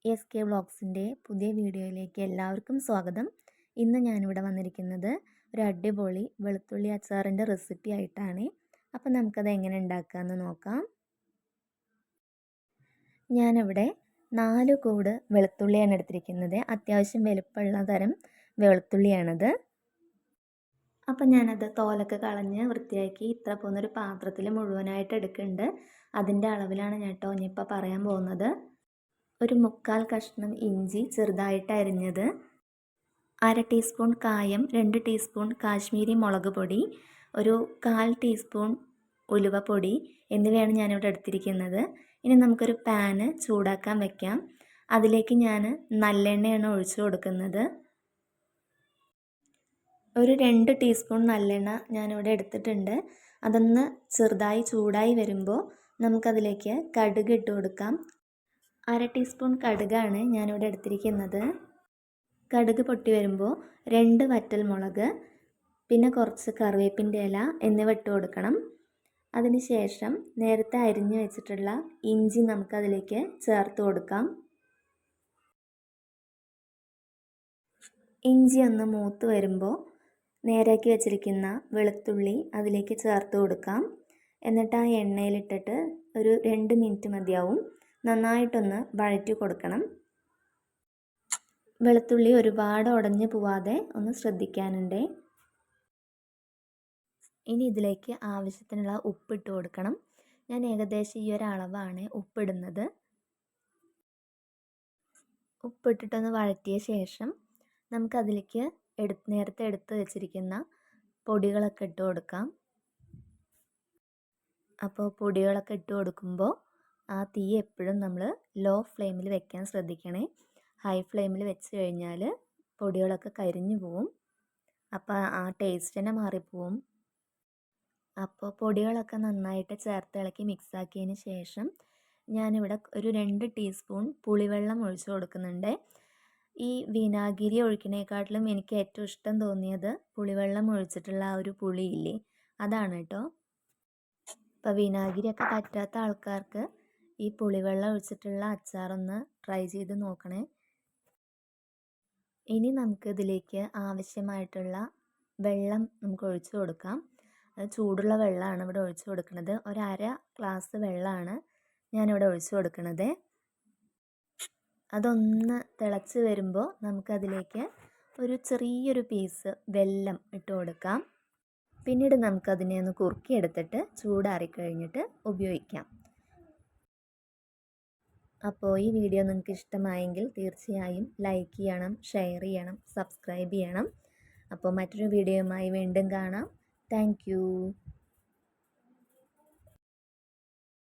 SK വ്ളോഗ്സിൻ്റെ പുതിയ വീഡിയോയിലേക്ക് എല്ലാവർക്കും സ്വാഗതം. ഇന്ന് ഞാനിവിടെ വന്നിരിക്കുന്നത് ഒരു അടിപൊളി വെളുത്തുള്ളി അച്ചാറിൻ്റെ റെസിപ്പി ആയിട്ടാണ്. അപ്പോൾ നമുക്കത് എങ്ങനെ ഉണ്ടാക്കാമെന്ന് നോക്കാം. ഞാനിവിടെ 4 കൂട് വെളുത്തുള്ളിയാണ് എടുത്തിരിക്കുന്നത്. അത്യാവശ്യം വലുപ്പമുള്ള തരം വെളുത്തുള്ളിയാണത്. അപ്പം ഞാനത് തോലൊക്കെ കളഞ്ഞ് വൃത്തിയാക്കി ഇത്ര പോകുന്നൊരു പാത്രത്തിൽ മുഴുവനായിട്ട് എടുക്കുന്നുണ്ട്. അതിൻ്റെ അളവിലാണ് ഞാൻ കേട്ടോ ഇനിയിപ്പോൾ പറയാൻ പോകുന്നത്. ഒരു 3/4 കഷ്ണം ഇഞ്ചി ചെറുതായിട്ട് അരിഞ്ഞത്, 1/2 ടീസ്പൂൺ കായം, 2 ടീസ്പൂൺ കാശ്മീരി മുളക് പൊടി, ഒരു 1/4 ടീസ്പൂൺ ഉലുവപ്പൊടി എന്നിവയാണ് ഞാനിവിടെ എടുത്തിരിക്കുന്നത്. ഇനി നമുക്കൊരു പാന് ചൂടാക്കാൻ വെക്കാം. അതിലേക്ക് ഞാൻ നല്ലെണ്ണയാണ് ഒഴിച്ചു കൊടുക്കുന്നത്. ഒരു 2 ടീസ്പൂൺ നല്ലെണ്ണ ഞാനിവിടെ എടുത്തിട്ടുണ്ട്. അതൊന്ന് ചെറുതായി ചൂടായി വരുമ്പോൾ നമുക്കതിലേക്ക് കടുക് ഇട്ട് കൊടുക്കാം. 1/2 ടീസ്പൂൺ കടുകാണ് ഞാനിവിടെ എടുത്തിരിക്കുന്നത്. കടുക് പൊട്ടി വരുമ്പോൾ 2 വറ്റൽമുളക്, പിന്നെ കുറച്ച് കറിവേപ്പിൻ്റെ ഇല എന്നിവ ഇട്ട് കൊടുക്കണം. അതിനുശേഷം നേരത്തെ അരിഞ്ഞു വെച്ചിട്ടുള്ള ഇഞ്ചി നമുക്കതിലേക്ക് ചേർത്ത് കൊടുക്കാം. ഇഞ്ചി ഒന്ന് മൂത്ത് വരുമ്പോൾ നേരാക്കി വെച്ചിരിക്കുന്ന വെളുത്തുള്ളി അതിലേക്ക് ചേർത്ത് കൊടുക്കാം. എന്നിട്ട് ആ എണ്ണയിലിട്ടിട്ട് ഒരു 2 മിനിറ്റ് മതിയാവും. നന്നായിട്ടൊന്ന് വഴറ്റി കൊടുക്കണം. വെളുത്തുള്ളി ഒരുപാട് ഉടഞ്ഞു പോവാതെ ഒന്ന് ശ്രദ്ധിക്കാനുണ്ട്. ഇനി ഇതിലേക്ക് ആവശ്യത്തിനുള്ള ഉപ്പിട്ട് കൊടുക്കണം. ഞാൻ ഏകദേശം ഈ ഒരു അളവാണ് ഉപ്പിടുന്നത്. ഉപ്പിട്ടിട്ടൊന്ന് വഴറ്റിയ ശേഷം നമുക്കതിലേക്ക് നേരത്തെ എടുത്ത് വെച്ചിരിക്കുന്ന പൊടികളൊക്കെ ഇട്ട് കൊടുക്കാം. അപ്പോൾ പൊടികളൊക്കെ ഇട്ട് കൊടുക്കുമ്പോൾ ആ തീ എപ്പോഴും നമ്മൾ ലോ ഫ്ലെയിമിൽ വെക്കാൻ ശ്രദ്ധിക്കണേ. ഹൈ ഫ്ലെയിമിൽ വെച്ച് കഴിഞ്ഞാൽ പൊടികളൊക്കെ കരിഞ്ഞു പോവും. അപ്പോൾ ആ ടേസ്റ്റ് തന്നെ മാറിപ്പോവും. അപ്പോൾ പൊടികളൊക്കെ നന്നായിട്ട് ചേർത്ത് ഇളക്കി മിക്സാക്കിയതിന് ശേഷം ഞാനിവിടെ ഒരു 2 ടീസ്പൂൺ പുളിവെള്ളം ഒഴിച്ചു കൊടുക്കുന്നുണ്ട്. ഈ വിനാഗിരി ഒഴിക്കുന്നതിനെക്കാട്ടിലും എനിക്ക് ഏറ്റവും ഇഷ്ടം തോന്നിയത് പുളിവെള്ളം ഒഴിച്ചിട്ടുള്ള ആ ഒരു പുളിയില്ലേ, അതാണ് കേട്ടോ. അപ്പോൾ വിനാഗിരിയൊക്കെ പറ്റാത്ത ആൾക്കാർക്ക് ഈ പുളിവെള്ളം ഒഴിച്ചിട്ടുള്ള അച്ചാറൊന്ന് ട്രൈ ചെയ്ത് നോക്കണേ. ഇനി നമുക്ക് ഇതിലേക്ക് ആവശ്യമായിട്ടുള്ള വെള്ളം നമുക്ക് ഒഴിച്ചു കൊടുക്കാം. അത് ചൂടുള്ള വെള്ളമാണ് ഇവിടെ ഒഴിച്ചു കൊടുക്കുന്നത്. ഒരു 1/2 ഗ്ലാസ് വെള്ളമാണ് ഞാനിവിടെ ഒഴിച്ചു കൊടുക്കുന്നത്. അതൊന്ന് തിളച്ച് വരുമ്പോൾ നമുക്കതിലേക്ക് ഒരു ചെറിയൊരു പീസ് വെല്ലം ഇട്ട് കൊടുക്കാം. പിന്നീട് നമുക്കതിനെ ഒന്ന് കുറുക്കിയെടുത്തിട്ട് ചൂടാറിക്കഴിഞ്ഞിട്ട് ഉപയോഗിക്കാം. അപ്പോൾ ഈ വീഡിയോ നിങ്ങൾക്ക് ഇഷ്ടമായെങ്കിൽ തീർച്ചയായും ലൈക്ക് ചെയ്യണം, ഷെയർ ചെയ്യണം, സബ്സ്ക്രൈബ് ചെയ്യണം. അപ്പോൾ മറ്റൊരു വീഡിയോയുമായി വീണ്ടും കാണാം. താങ്ക്